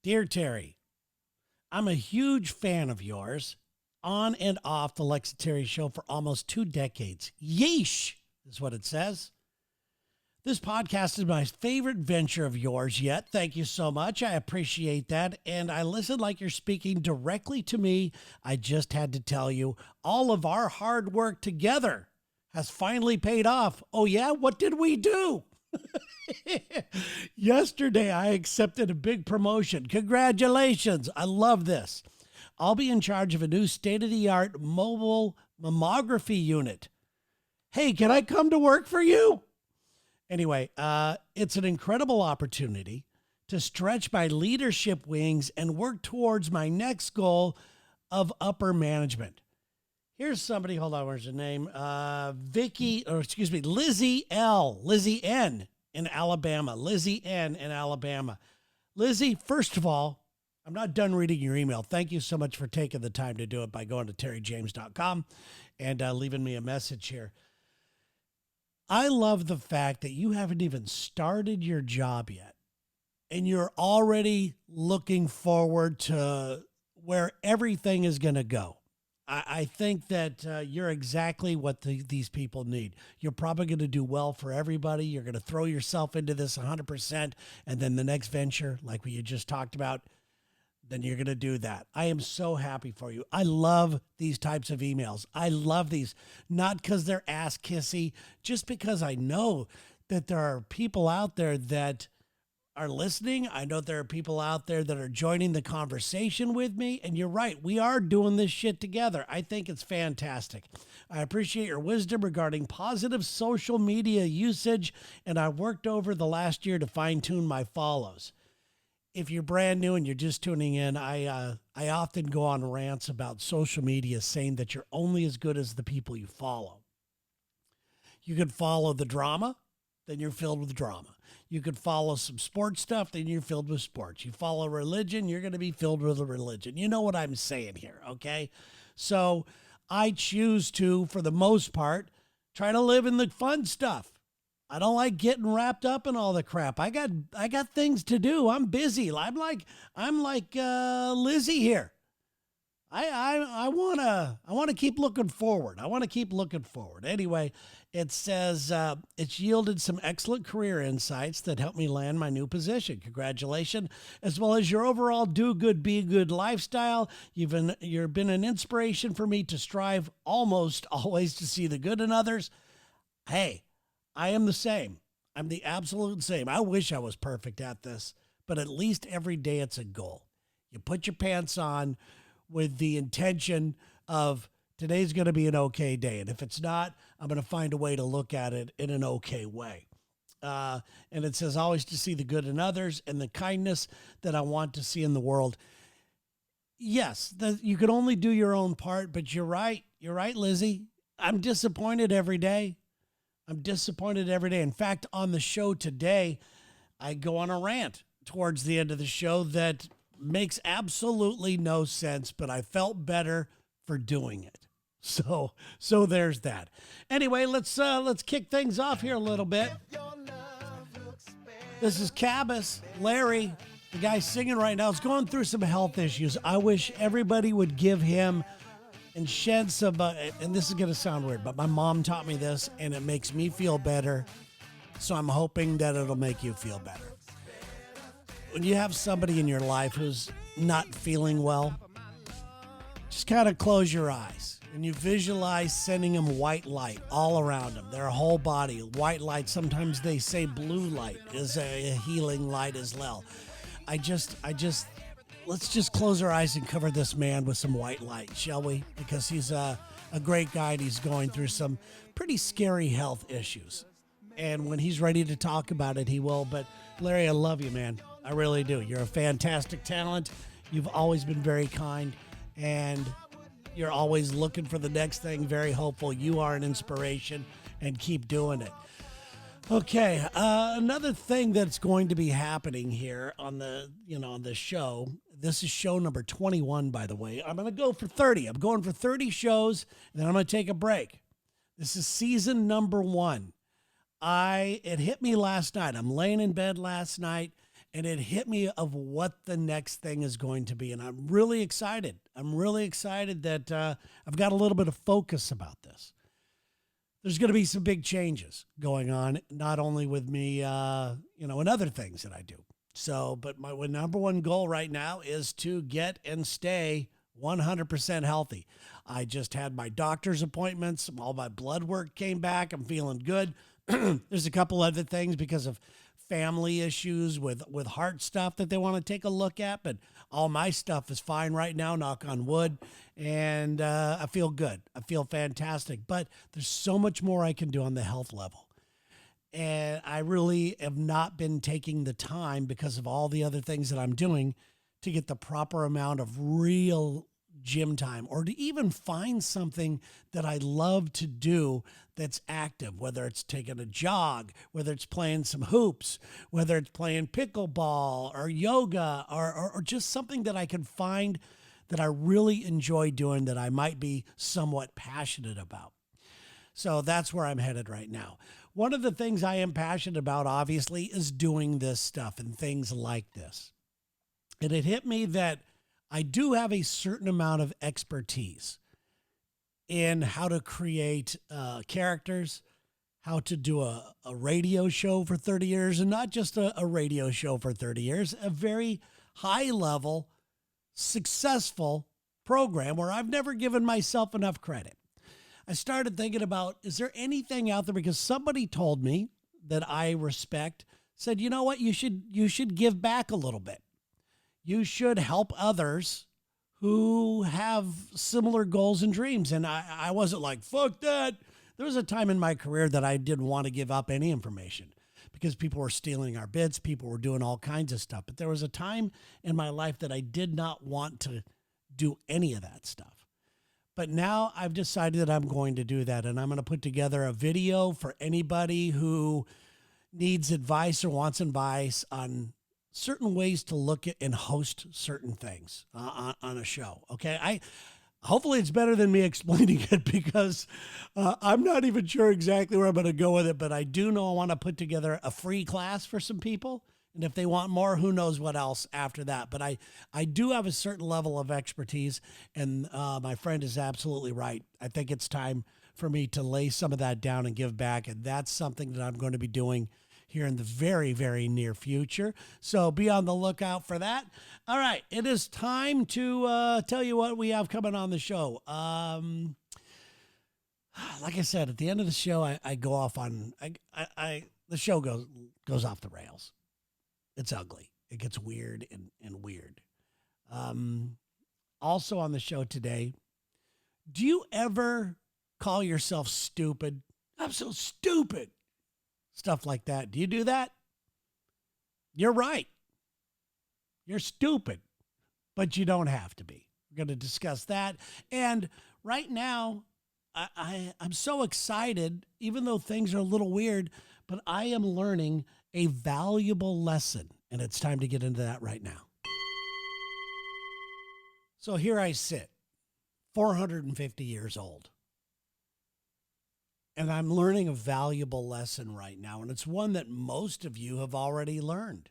Dear Terry, I'm a huge fan of yours on and off the Lex and Terry show for almost 2 decades. Yeesh is what it says. This podcast is my favorite venture of yours yet. Thank you so much. I appreciate that. And I listen like you're speaking directly to me. I just had to tell you, all of our hard work together has finally paid off. Oh yeah? What did we do? Yesterday, I accepted a big promotion. Congratulations. I love this. I'll be in charge of a new state-of-the-art mobile mammography unit. Hey, can I come to work for you? Anyway, it's an incredible opportunity to stretch my leadership wings and work towards my next goal of upper management. Here's somebody, hold on, where's her name? Lizzie N in Alabama. Lizzie N in Alabama. Lizzie, first of all, I'm not done reading your email. Thank you so much for taking the time to do it by going to terryjames.com and leaving me a message here. I love the fact that you haven't even started your job yet, and you're already looking forward to where everything is going to go. I think that you're exactly what these people need. You're probably going to do well for everybody. You're going to throw yourself into this 100%, and then the next venture, like what you just talked about, then you're going to do that. I am so happy for you. I love these types of emails. I love these, not because they're ass kissy, just because I know that there are people out there that are listening. I know there are people out there that are joining the conversation with me. And you're right, we are doing this shit together. I think it's fantastic. I appreciate your wisdom regarding positive social media usage, and I worked over the last year to fine-tune my follows. If you're brand new and you're just tuning in, I often go on rants about social media saying that you're only as good as the people you follow. You could follow the drama, then you're filled with drama. You could follow some sports stuff, then you're filled with sports. You follow religion, you're going to be filled with a religion. You know what I'm saying here, okay? So I choose to, for the most part, try to live in the fun stuff. I don't like getting wrapped up in all the crap. I got things to do. I'm busy. I'm like Lizzie here. I wanna keep looking forward. Anyway, it says it's yielded some excellent career insights that helped me land my new position. Congratulations, as well as your overall do good, be good lifestyle. You've been an inspiration for me to strive almost always to see the good in others. Hey, I am the same. I'm the absolute same. I wish I was perfect at this, but at least every day it's a goal. You put your pants on with the intention of today's going to be an okay day. And if it's not, I'm going to find a way to look at it in an okay way. And it says always to see the good in others and the kindness that I want to see in the world. Yes, you can only do your own part, but you're right. You're right, Lizzie. I'm disappointed every day. In fact, on the show today, I go on a rant towards the end of the show that makes absolutely no sense, but I felt better for doing it. So there's that. Anyway, let's kick things off here a little bit. This is Cabas, Larry, the guy singing right now. Is going through some health issues. I wish everybody would give him and shed some, and this is going to sound weird, but my mom taught me this, and it makes me feel better. So I'm hoping that it'll make you feel better. When you have somebody in your life who's not feeling well, just kind of close your eyes and you visualize sending them white light all around them, their whole body. White light, sometimes they say blue light is a healing light as well. Let's just close our eyes and cover this man with some white light, shall we? Because he's a great guy and he's going through some pretty scary health issues. And when he's ready to talk about it, he will. But Larry, I love you, man. I really do. You're a fantastic talent. You've always been very kind, and you're always looking for the next thing, very hopeful. You are an inspiration, and keep doing it. Okay, another thing that's going to be happening here on the show. This is show number 21, by the way. I'm going to go for 30. I'm going for 30 shows, and then I'm going to take a break. This is season number 1. It hit me last night. I'm laying in bed last night, And it hit me of what the next thing is going to be. And I'm really excited. I'm really excited that I've got a little bit of focus about this. There's going to be some big changes going on, not only with me, and other things that I do. So, but my number one goal right now is to get and stay 100% healthy. I just had my doctor's appointments. All my blood work came back. I'm feeling good. There's a couple other things because of family issues with heart stuff that they want to take a look at, but all my stuff is fine right now, knock on wood, and I feel good. I feel fantastic, but there's so much more I can do on the health level. And I really have not been taking the time because of all the other things that I'm doing to get the proper amount of real gym time, or to even find something that I love to do that's active, whether it's taking a jog, whether it's playing some hoops, whether it's playing pickleball or yoga, or just something that I can find that I really enjoy doing, that I might be somewhat passionate about. So that's where I'm headed right now. One of the things I am passionate about, obviously, is doing this stuff and things like this. And it hit me that I do have a certain amount of expertise in how to create characters, how to do a radio show for 30 years, and not just a radio show for 30 years, a very high level, successful program where I've never given myself enough credit. I started thinking about, is there anything out there? Because somebody told me that I respect, said, you know what, you should give back a little bit. You should help others who have similar goals and dreams. And I wasn't like, fuck that. There was a time in my career that I didn't want to give up any information because people were stealing our bits. People were doing all kinds of stuff. But there was a time in my life that I did not want to do any of that stuff. But now I've decided that I'm going to do that. And I'm going to put together a video for anybody who needs advice or wants advice on certain ways to look at and host certain things on a show. Okay. Hopefully it's better than me explaining it, because I'm not even sure exactly where I'm going to go with it, but I do know I want to put together a free class for some people. And if they want more, who knows what else after that. But I do have a certain level of expertise, and my friend is absolutely right. I think it's time for me to lay some of that down and give back. And that's something that I'm going to be doing here in the very, very near future. So be on the lookout for that. All right. It is time to tell you what we have coming on the show. Like I said, at the end of the show, I go off on, the show goes off the rails. It's ugly. It gets weird and weird. Also on the show today, do you ever call yourself stupid? I'm so stupid. Stuff like that. Do you do that? You're right. You're stupid, but you don't have to be. We're going to discuss that. And right now, I'm so excited, even though things are a little weird, but I am learning a valuable lesson, and it's time to get into that right now. So here I sit, 450 years old. And I'm learning a valuable lesson right now. And it's one that most of you have already learned.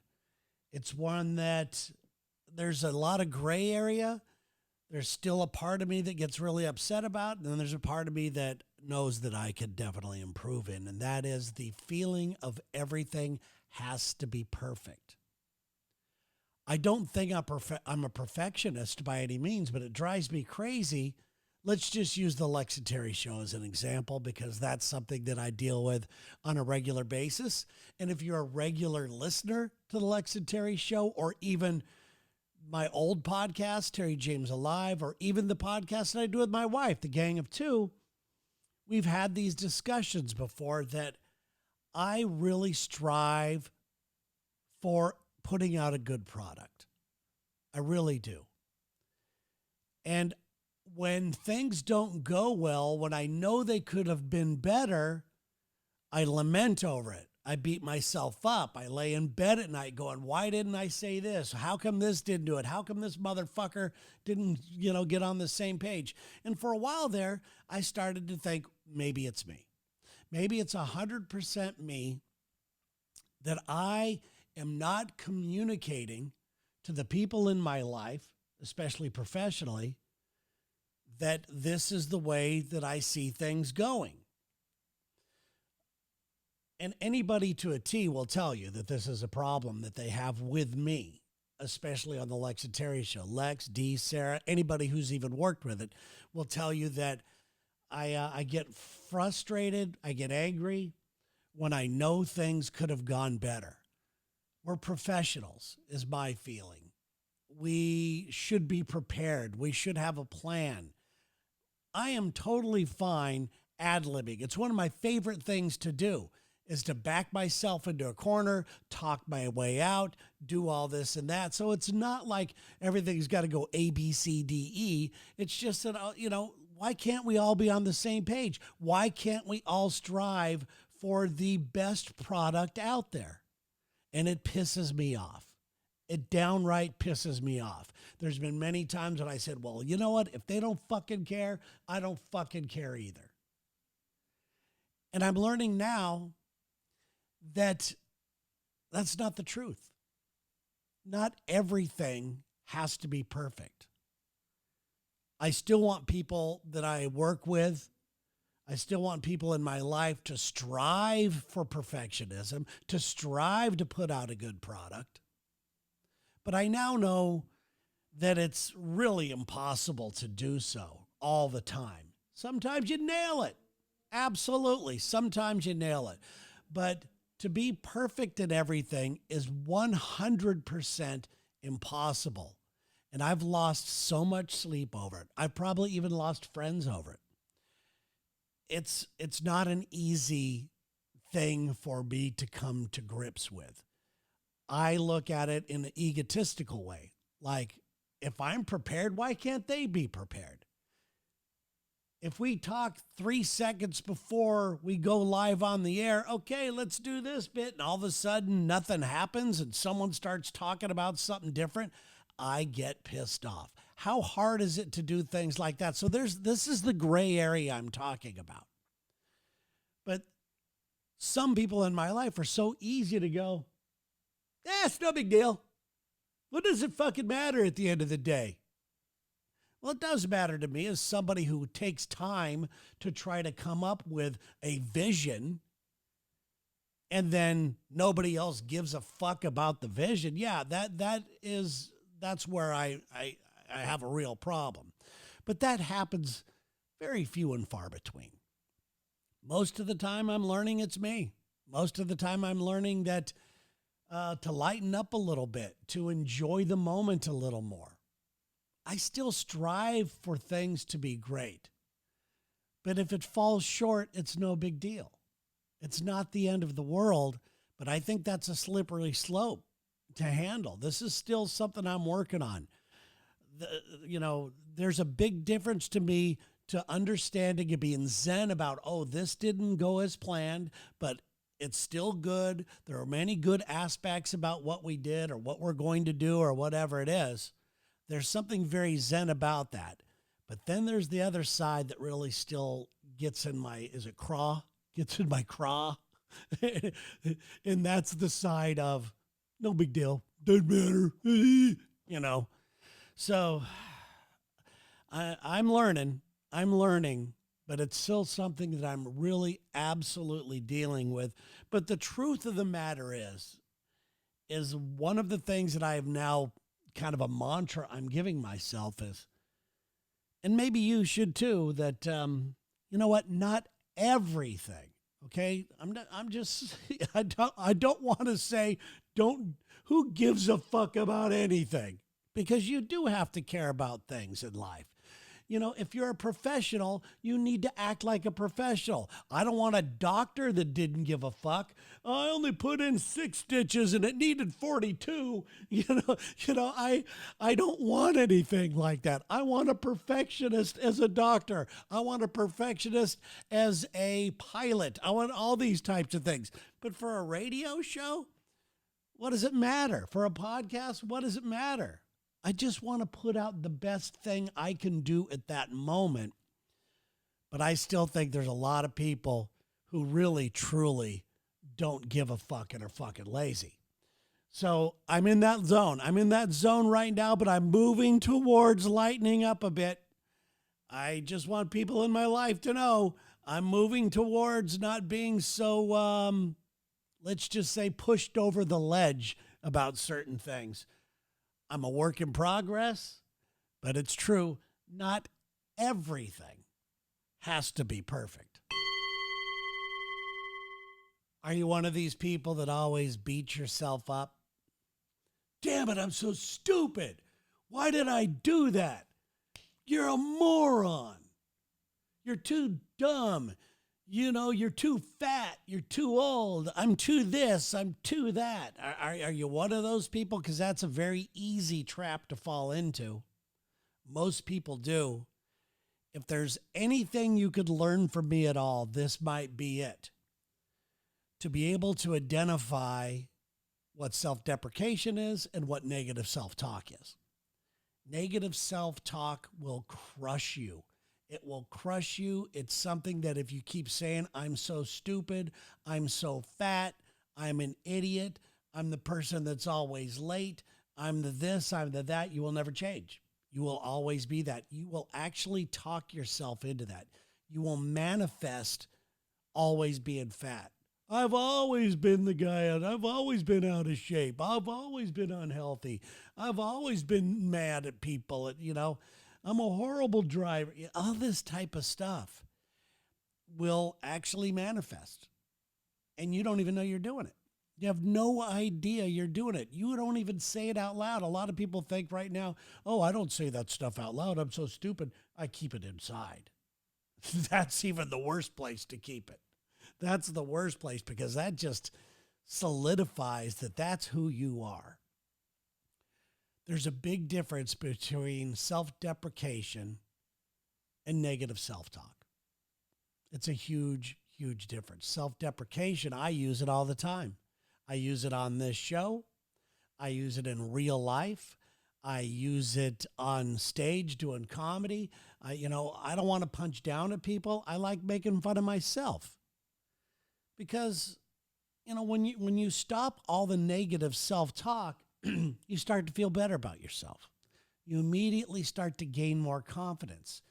It's one that there's a lot of gray area. There's still a part of me that gets really upset about. And then there's a part of me that knows that I could definitely improve in. And that is the feeling of everything has to be perfect. I don't think I'm a perfectionist by any means, but it drives me crazy. Let's just use the Lex and Terry show as an example, because that's something that I deal with on a regular basis. And if you're a regular listener to the Lex and Terry show, or even my old podcast, Terry Jaymes Alive, or even the podcast that I do with my wife, The Gang of Two, we've had these discussions before that I really strive for putting out a good product. I really do. And when things don't go well, when I know they could have been better, I lament over it. I beat myself up. I lay in bed at night going, why didn't I say this? How come this didn't do it? How come this motherfucker didn't, get on the same page? And for a while there, I started to think, maybe it's me. Maybe it's 100% me, that I am not communicating to the people in my life, especially professionally, that this is the way that I see things going. And anybody to a T will tell you that this is a problem that they have with me, especially on the Lex and Terry show. Lex, Dee, Sarah, anybody who's even worked with it will tell you that I get frustrated, I get angry when I know things could have gone better. We're professionals, is my feeling. We should be prepared. We should have a plan. I am totally fine ad-libbing. It's one of my favorite things to do, is to back myself into a corner, talk my way out, do all this and that. So it's not like everything's got to go A, B, C, D, E. It's just that, why can't we all be on the same page? Why can't we all strive for the best product out there? And it pisses me off. It downright pisses me off. There's been many times when I said, well, you know what? If they don't fucking care, I don't fucking care either. And I'm learning now that that's not the truth. Not everything has to be perfect. I still want people that I work with, I still want people in my life to strive for perfectionism, to strive to put out a good product. But I now know that it's really impossible to do so all the time. Sometimes you nail it. Absolutely. Sometimes you nail it. But to be perfect in everything is 100% impossible. And I've lost so much sleep over it. I've probably even lost friends over it. It's not an easy thing for me to come to grips with. I look at it in an egotistical way. Like, if I'm prepared, why can't they be prepared? If we talk 3 seconds before we go live on the air, okay, let's do this bit, and all of a sudden nothing happens and someone starts talking about something different, I get pissed off. How hard is it to do things like that? So this is the gray area I'm talking about. But some people in my life are so easy to go, it's no big deal. What does it fucking matter at the end of the day? Well, it does matter to me as somebody who takes time to try to come up with a vision and then nobody else gives a fuck about the vision. Yeah, that's where I have a real problem. But that happens very few and far between. Most of the time I'm learning it's me. Most of the time I'm learning that to lighten up a little bit, to enjoy the moment a little more. I still strive for things to be great. But if it falls short, it's no big deal. It's not the end of the world, but I think that's a slippery slope to handle. This is still something I'm working on. There's a big difference to me to understanding and being zen about, this didn't go as planned, but it's still good. There are many good aspects about what we did or what we're going to do or whatever it is. There's something very zen about that. But then there's the other side that really still gets in my, gets in my craw. And that's the side of, no big deal, doesn't matter, So I'm learning, but it's still something that I'm really absolutely dealing with. But the truth of the matter is one of the things that I have now kind of a mantra I'm giving myself is, and maybe you should too, that, you know what, not everything. Okay. I don't want to say, who gives a fuck about anything? Because you do have to care about things in life. If you're a professional, you need to act like a professional. I don't want a doctor that didn't give a fuck. I only put in 6 stitches and it needed 42. I don't want anything like that. I want a perfectionist as a doctor. I want a perfectionist as a pilot. I want all these types of things. But for a radio show, what does it matter? For a podcast, what does it matter? I just want to put out the best thing I can do at that moment. But I still think there's a lot of people who really, truly don't give a fuck and are fucking lazy. So I'm in that zone. I'm in that zone right now, but I'm moving towards lightening up a bit. I just want people in my life to know I'm moving towards not being so, let's just say, pushed over the ledge about certain things. I'm a work in progress, but it's true. Not everything has to be perfect. Are you one of these people that always beats yourself up? Damn it, I'm so stupid. Why did I do that? You're a moron. You're too dumb. You know, you're too fat. You're too old. I'm too this. I'm too that. Are you one of those people? Because that's a very easy trap to fall into. Most people do. If there's anything you could learn from me at all, this might be it. To be able to identify what self-deprecation is and what negative self-talk is. Negative self-talk will crush you. It will crush you. It's something that if you keep saying, I'm so stupid, I'm so fat, I'm an idiot, I'm the person that's always late, I'm the this, I'm the that, you will never change. You will always be that. You will actually talk yourself into that. You will manifest always being fat. I've always been the guy, and I've always been out of shape. I've always been unhealthy. I've always been mad at people. I'm a horrible driver. All this type of stuff will actually manifest, and you don't even know you're doing it. You have no idea you're doing it. You don't even say it out loud. A lot of people think right now, oh, I don't say that stuff out loud. I'm so stupid. I keep it inside. That's even the worst place to keep it. That's the worst place because that just solidifies that that's who you are. There's a big difference between self-deprecation and negative self-talk. It's a huge, huge difference. Self-deprecation, I use it all the time. I use it on this show. I use it in real life. I use it on stage doing comedy. I don't want to punch down at people. I like making fun of myself. Because, when you stop all the negative self-talk, you start to feel better about yourself. You immediately start to gain more confidence.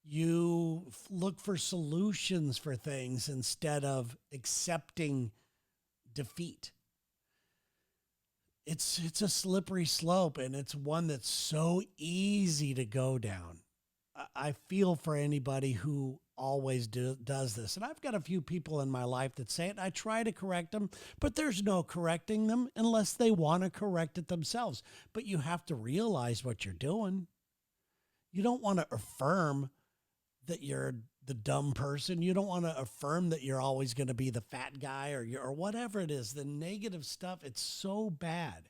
You look for solutions for things instead of accepting defeat. It's a slippery slope, and it's one that's so easy to go down. I feel for anybody who always does this. And I've got a few people in my life that say it. I try to correct them, but there's no correcting them unless they want to correct it themselves. But you have to realize what you're doing. You don't want to affirm that you're the dumb person. You don't want to affirm that you're always going to be the fat guy or whatever it is. The negative stuff, it's so bad.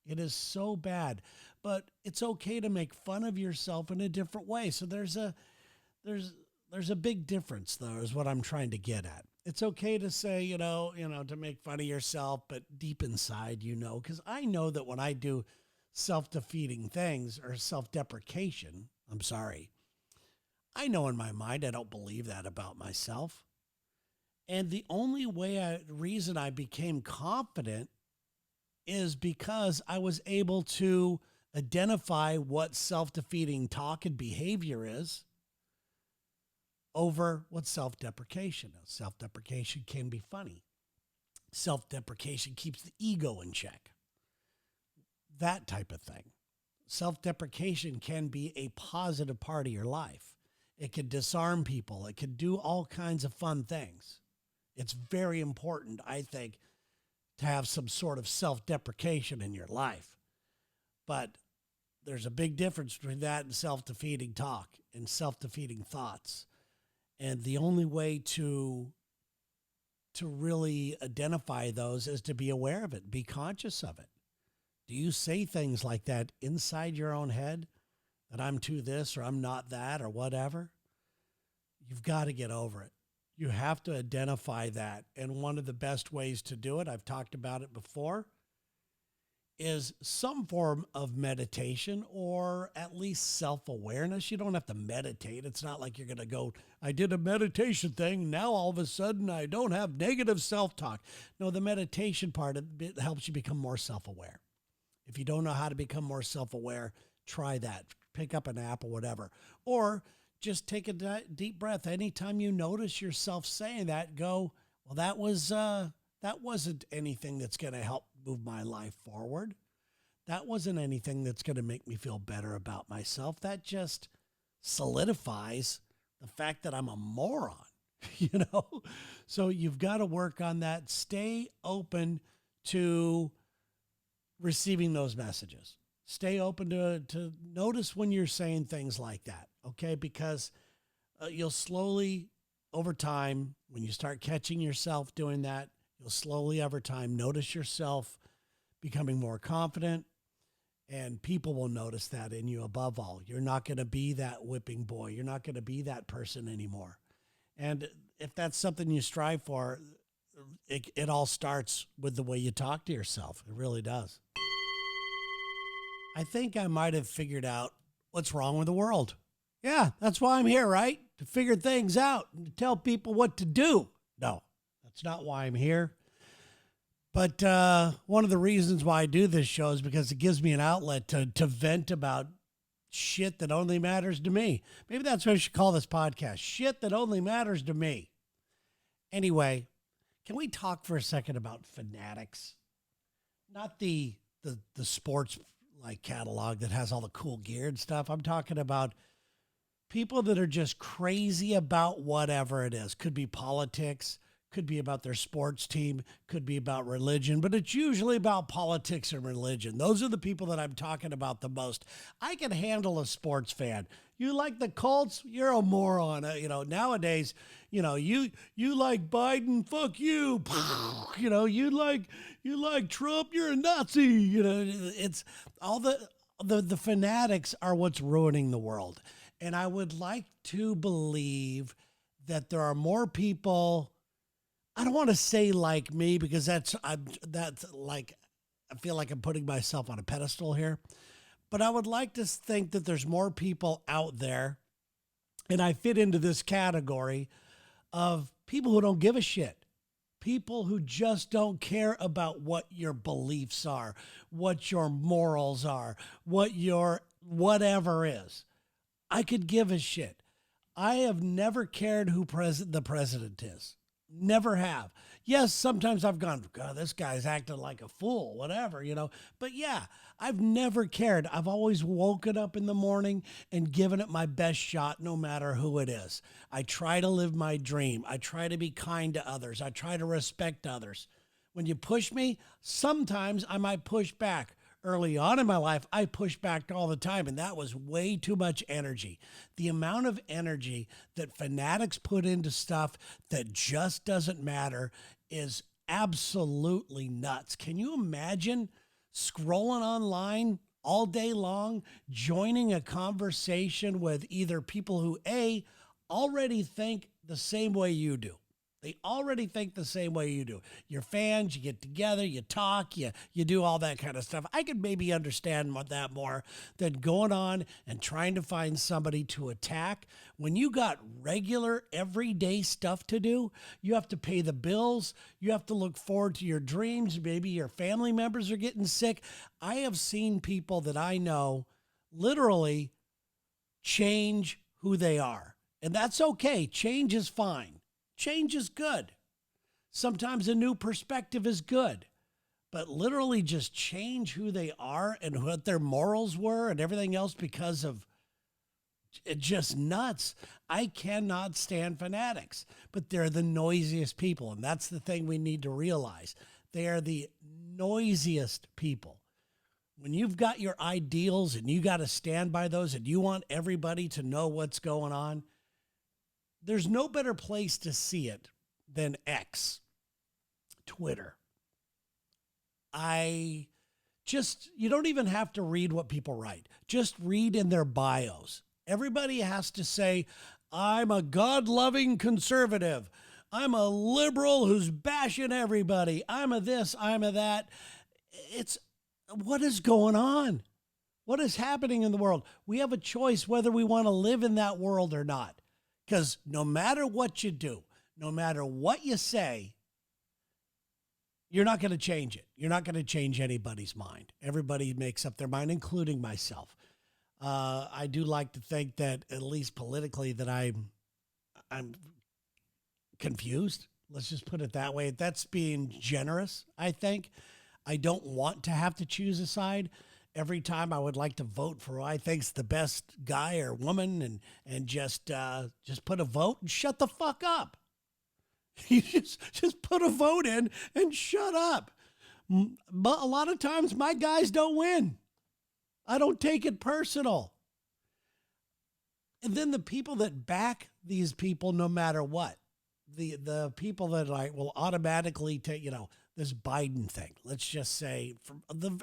It is so bad. But it's okay to make fun of yourself in a different way. So there's a big difference, though, is what I'm trying to get at. It's okay to say, to make fun of yourself, but deep inside, because I know that when I do self-defeating things or self-deprecation, I know in my mind I don't believe that about myself. And the only reason I became confident is because I was able to identify what self-defeating talk and behavior is over what self-deprecation is. Self-deprecation can be funny. Self-deprecation keeps the ego in check. That type of thing. Self-deprecation can be a positive part of your life. It can disarm people. It can do all kinds of fun things. It's very important, I think, to have some sort of self-deprecation in your life. But there's a big difference between that and self-defeating talk and self-defeating thoughts. And the only way to really identify those is to be aware of it, be conscious of it. Do you say things like that inside your own head, that I'm too this or I'm not that or whatever? You've got to get over it. You have to identify that. And one of the best ways to do it, I've talked about it before, is some form of meditation or at least self-awareness. You don't have to meditate. It's not like you're going to go, I did a meditation thing. Now all of a sudden I don't have negative self-talk. No, the meditation part, it helps you become more self-aware. If you don't know how to become more self-aware, try that. Pick up an app or whatever. Or just take a deep breath. Anytime you notice yourself saying that, go, well, that wasn't anything that's going to help move my life forward. That wasn't anything that's going to make me feel better about myself. That just solidifies the fact that I'm a moron, you know? So you've got to work on that. Stay open to receiving those messages. Stay open to notice when you're saying things like that, okay? Because you'll slowly, over time, when you start catching yourself doing that, you'll slowly, over time, notice yourself becoming more confident, and people will notice that in you above all. You're not going to be that whipping boy. You're not going to be that person anymore. And if that's something you strive for, it all starts with the way you talk to yourself. It really does. I think I might have figured out what's wrong with the world. Yeah, that's why I'm here, right? To figure things out and to tell people what to do. No, that's not why I'm here. But one of the reasons why I do this show is because it gives me an outlet to vent about shit that only matters to me. Maybe that's what I should call this podcast. Shit that only matters to me. Anyway, can we talk for a second about fanatics? Not the sports like catalog that has all the cool gear and stuff. I'm talking about people that are just crazy about whatever it is. Could be politics, could be about their sports team, could be about religion, but it's usually about politics and religion. Those are the people that I'm talking about the most. I can handle a sports fan. You like the Colts? You're a moron. Nowadays, you like Biden, fuck you. You like Trump, you're a Nazi. It's all the fanatics are what's ruining the world. And I would like to believe that there are more people. I don't want to say like me because that's like, I feel like I'm putting myself on a pedestal here, but I would like to think that there's more people out there, and I fit into this category of people who don't give a shit. People who just don't care about what your beliefs are, what your morals are, what your whatever is. I could give a shit. I have never cared who the president is. Never have. Yes, sometimes I've gone, God, this guy's acting like a fool, whatever, But yeah, I've never cared. I've always woken up in the morning and given it my best shot, no matter who it is. I try to live my dream. I try to be kind to others. I try to respect others. When you push me, sometimes I might push back. Early on in my life, I pushed back all the time, and that was way too much energy. The amount of energy that fanatics put into stuff that just doesn't matter is absolutely nuts. Can you imagine scrolling online all day long, joining a conversation with either people who, A, already think the same way you do? They already think the same way you do. You're fans, you get together, you talk, you do all that kind of stuff. I could maybe understand that more than going on and trying to find somebody to attack. When you got regular, everyday stuff to do, you have to pay the bills, you have to look forward to your dreams, maybe your family members are getting sick. I have seen people that I know literally change who they are. And that's okay. Change is fine. Change is good. Sometimes a new perspective is good, but literally just change who they are and what their morals were and everything else because of it, just nuts. I cannot stand fanatics, but they're the noisiest people. And that's the thing we need to realize. They are the noisiest people. When you've got your ideals and you got to stand by those and you want everybody to know what's going on, there's no better place to see it than X, Twitter. You don't even have to read what people write. Just read in their bios. Everybody has to say, I'm a God-loving conservative. I'm a liberal who's bashing everybody. I'm a this, I'm a that. It's What is going on? What is happening in the world? We have a choice whether we want to live in that world or not. Because no matter what you do, no matter what you say, you're not going to change it. You're not going to change anybody's mind. Everybody makes up their mind, including myself. I do like to think that, at least politically, that I'm confused. Let's just put it that way. That's being generous, I think. I don't want to have to choose a side. Every time I would like to vote for who I think's the best guy or woman, and just put a vote and shut the fuck up. You just put a vote in and shut up. But a lot of times my guys don't win. I don't take it personal. And then the people that back these people, no matter what, the people that will automatically take, this Biden thing. Let's just say,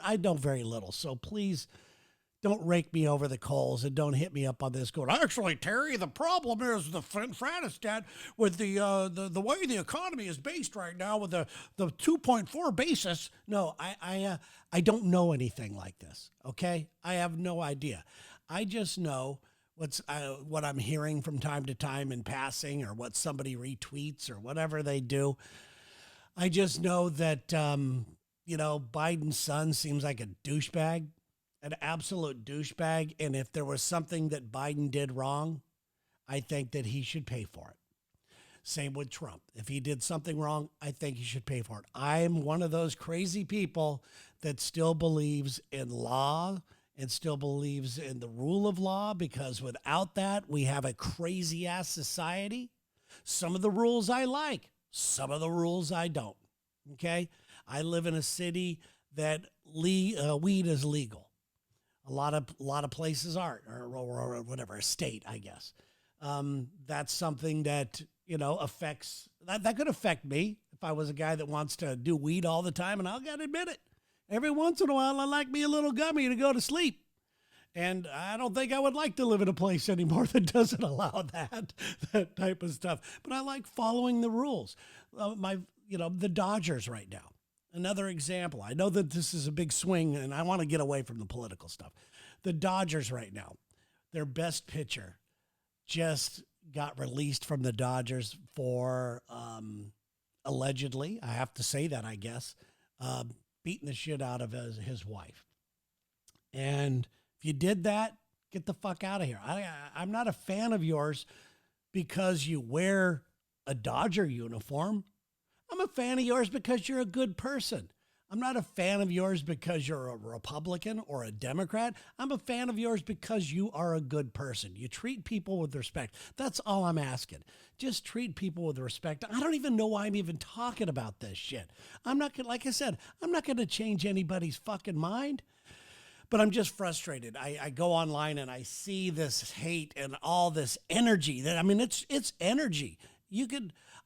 I know very little, so please don't rake me over the coals and don't hit me up on this going, actually, Terry, the problem is the Franistat with the way the economy is based right now with the 2.4 basis. No, I don't know anything like this, okay? I have no idea. I just know what I'm hearing from time to time in passing, or what somebody retweets, or whatever they do. I just know that, Biden's son seems like a douchebag, an absolute douchebag. And if there was something that Biden did wrong, I think that he should pay for it. Same with Trump. If he did something wrong, I think he should pay for it. I'm one of those crazy people that still believes in law and still believes in the rule of law, because without that, we have a crazy ass society. Some of the rules I like, some of the rules I don't. Okay. I live in a city that weed is legal. A lot of places aren't, or whatever, a state, I guess. That's something that, affects, that could affect me if I was a guy that wants to do weed all the time. And I'll gotta admit it. Every once in a while, I like me a little gummy to go to sleep. And I don't think I would like to live in a place anymore that doesn't allow that type of stuff. But I like following the rules. The Dodgers right now, another example. I know that this is a big swing, and I want to get away from the political stuff. The Dodgers right now, their best pitcher just got released from the Dodgers for, allegedly, I have to say that, I guess, beating the shit out of his wife. And if you did that, get the fuck out of here. I'm not a fan of yours because you wear a Dodger uniform. I'm a fan of yours because you're a good person. I'm not a fan of yours because you're a Republican or a Democrat. I'm a fan of yours because you are a good person. You treat people with respect. That's all I'm asking. Just treat people with respect. I don't even know why I'm even talking about this shit. I'm not going to, like I said, I'm not going to change anybody's fucking mind. But I'm just frustrated. I go online and I see this hate and all this energy. It's energy.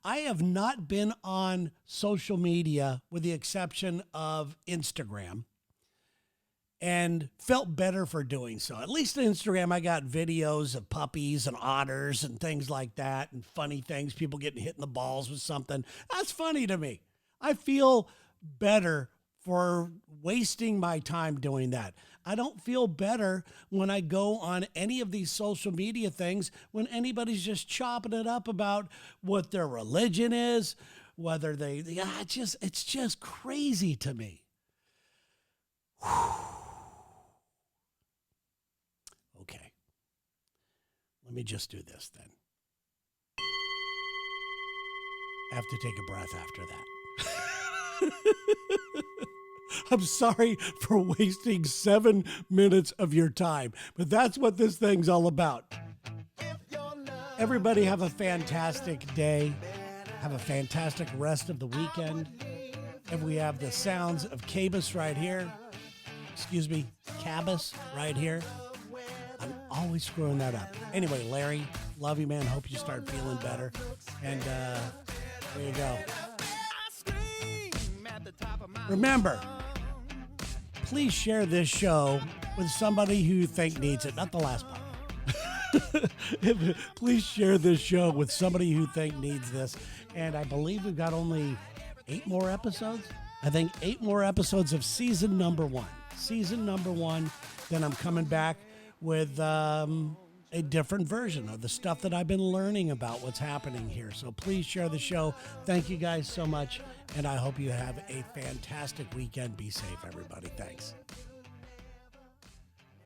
I have not been on social media with the exception of Instagram, and felt better for doing so. At least on Instagram, I got videos of puppies and otters and things like that, and funny things, people getting hit in the balls with something. That's funny to me. I feel better for wasting my time doing that. I don't feel better when I go on any of these social media things when anybody's just chopping it up about what their religion is, whether it's just crazy to me. Okay. Let me just do this then. I have to take a breath after that. I'm sorry for wasting 7 minutes of your time, but that's what this thing's all about. Everybody have a fantastic day. Have a fantastic rest of the weekend. And we have the sounds of Cabus right here. Cabus right here. I'm always screwing that up. Anyway, Larry, love you, man. Hope you start feeling better. And there you go. Remember, please share this show with somebody who you think needs it. Not the last part. Please share this show with somebody who you think needs this. And I believe we've got only 8 more episodes. I think 8 more episodes of season number 1. season number 1. Then I'm coming back with a different version of the stuff that I've been learning about what's happening here. So please share the show. Thank you guys so much. And I hope you have a fantastic weekend. Be safe, everybody. Thanks.